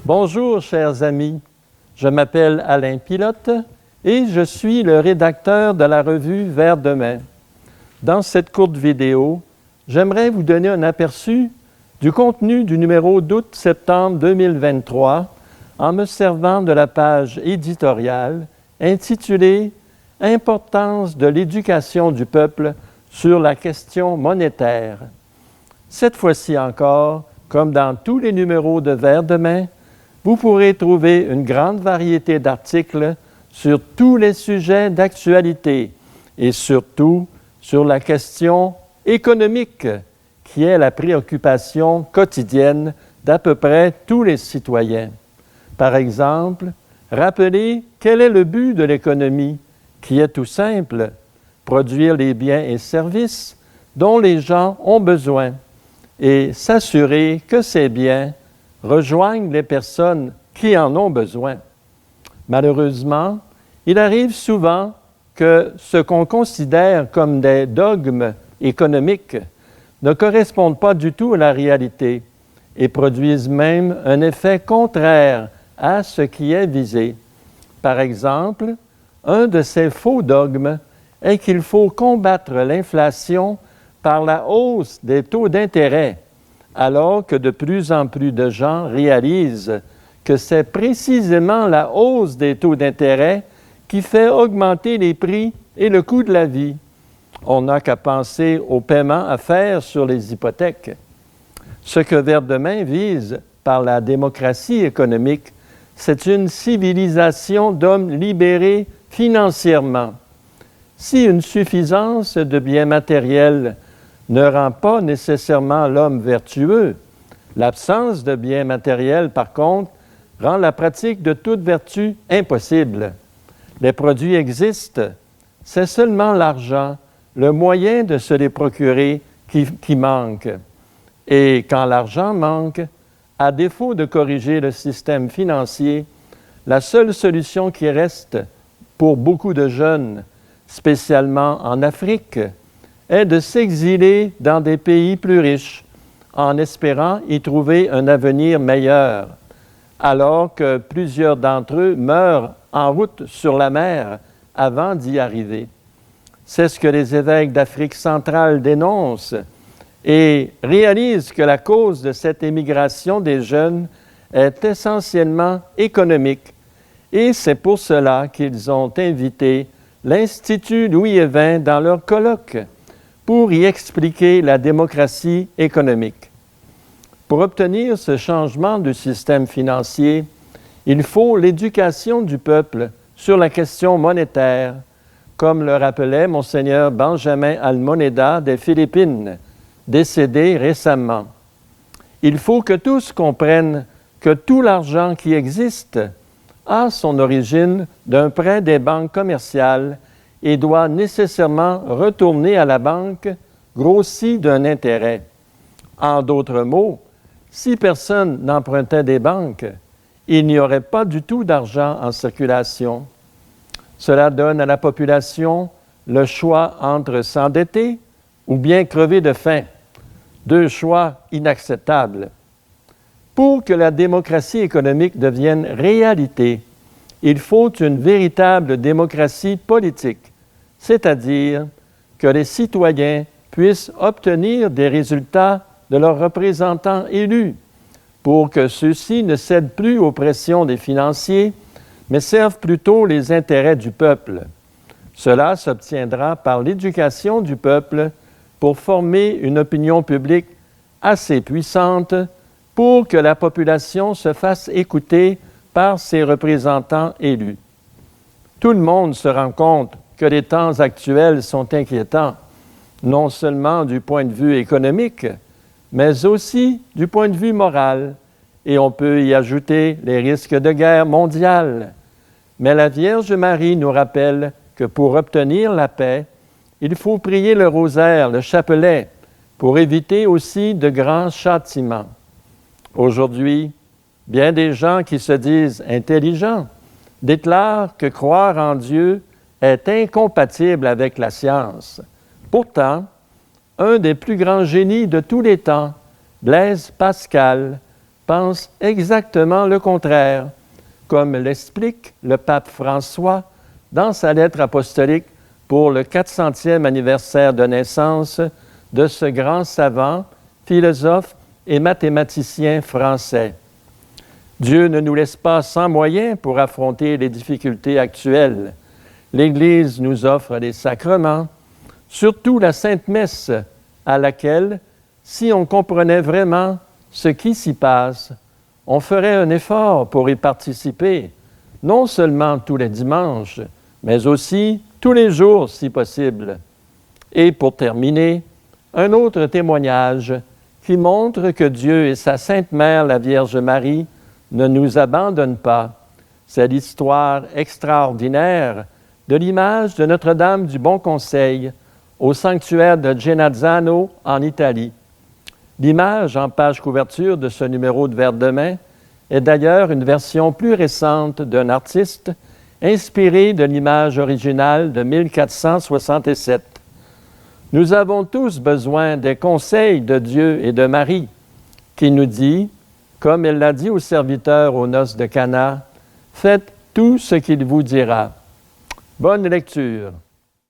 Bonjour, chers amis. Je m'appelle Alain Pilote et je suis le rédacteur de la revue Vers demain. Dans cette courte vidéo, j'aimerais vous donner un aperçu du contenu du numéro d'août-septembre 2023 en me servant de la page éditoriale intitulée « Importance de l'éducation du peuple sur la question monétaire ». Cette fois-ci encore, comme dans tous les numéros de Vers demain, vous pourrez trouver une grande variété d'articles sur tous les sujets d'actualité et surtout sur la question économique qui est la préoccupation quotidienne d'à peu près tous les citoyens. Par exemple, rappelez quel est le but de l'économie, qui est tout simple, produire les biens et services dont les gens ont besoin et s'assurer que ces biens rejoignent les personnes qui en ont besoin. Malheureusement, il arrive souvent que ce qu'on considère comme des dogmes économiques ne correspondent pas du tout à la réalité et produisent même un effet contraire à ce qui est visé. Par exemple, un de ces faux dogmes est qu'il faut combattre l'inflation par la hausse des taux d'intérêt, alors que de plus en plus de gens réalisent que c'est précisément la hausse des taux d'intérêt qui fait augmenter les prix et le coût de la vie. On n'a qu'à penser aux paiements à faire sur les hypothèques. Ce que Vers demain vise par la démocratie économique, c'est une civilisation d'hommes libérés financièrement. Si une suffisance de biens matériels ne rend pas nécessairement l'homme vertueux, l'absence de biens matériels, par contre, rend la pratique de toute vertu impossible. Les produits existent, c'est seulement l'argent, le moyen de se les procurer qui manque. Et quand l'argent manque, à défaut de corriger le système financier, la seule solution qui reste pour beaucoup de jeunes, spécialement en Afrique, est de s'exiler dans des pays plus riches, en espérant y trouver un avenir meilleur, alors que plusieurs d'entre eux meurent en route sur la mer avant d'y arriver. C'est ce que les évêques d'Afrique centrale dénoncent et réalisent que la cause de cette émigration des jeunes est essentiellement économique. Et c'est pour cela qu'ils ont invité l'Institut Louis Évin dans leur colloque pour y expliquer la démocratie économique. Pour obtenir ce changement du système financier, il faut l'éducation du peuple sur la question monétaire, comme le rappelait Monseigneur Benjamin Almoneda des Philippines, décédé récemment. Il faut que tous comprennent que tout l'argent qui existe a son origine d'un prêt des banques commerciales et doit nécessairement retourner à la banque grossi d'un intérêt. En d'autres mots, si personne n'empruntait des banques, il n'y aurait pas du tout d'argent en circulation. Cela donne à la population le choix entre s'endetter ou bien crever de faim. Deux choix inacceptables. Pour que la démocratie économique devienne réalité, il faut une véritable démocratie politique, c'est-à-dire que les citoyens puissent obtenir des résultats de leurs représentants élus pour que ceux-ci ne cèdent plus aux pressions des financiers, mais servent plutôt les intérêts du peuple. Cela s'obtiendra par l'éducation du peuple pour former une opinion publique assez puissante pour que la population se fasse écouter par ses représentants élus. Tout le monde se rend compte que les temps actuels sont inquiétants, non seulement du point de vue économique, mais aussi du point de vue moral, et on peut y ajouter les risques de guerre mondiale. Mais la Vierge Marie nous rappelle que pour obtenir la paix, il faut prier le rosaire, le chapelet, pour éviter aussi de grands châtiments. Aujourd'hui, bien des gens qui se disent intelligents déclarent que croire en Dieu est incompatible avec la science. Pourtant, un des plus grands génies de tous les temps, Blaise Pascal, pense exactement le contraire, comme l'explique le pape François dans sa lettre apostolique pour le 400e anniversaire de naissance de ce grand savant, philosophe et mathématicien français. Dieu ne nous laisse pas sans moyens pour affronter les difficultés actuelles. L'Église nous offre les sacrements, surtout la Sainte Messe, à laquelle, si on comprenait vraiment ce qui s'y passe, on ferait un effort pour y participer, non seulement tous les dimanches, mais aussi tous les jours si possible. Et pour terminer, un autre témoignage qui montre que Dieu et sa Sainte Mère, la Vierge Marie, ne nous abandonnent pas. C'est l'histoire extraordinaire de l'image de Notre-Dame du Bon Conseil au sanctuaire de Genazzano en Italie. L'image en page couverture de ce numéro de Vers demain est d'ailleurs une version plus récente d'un artiste inspiré de l'image originale de 1467. Nous avons tous besoin des conseils de Dieu et de Marie, qui nous dit, comme elle l'a dit aux serviteurs aux noces de Cana, « Faites tout ce qu'il vous dira. » Bonne lecture.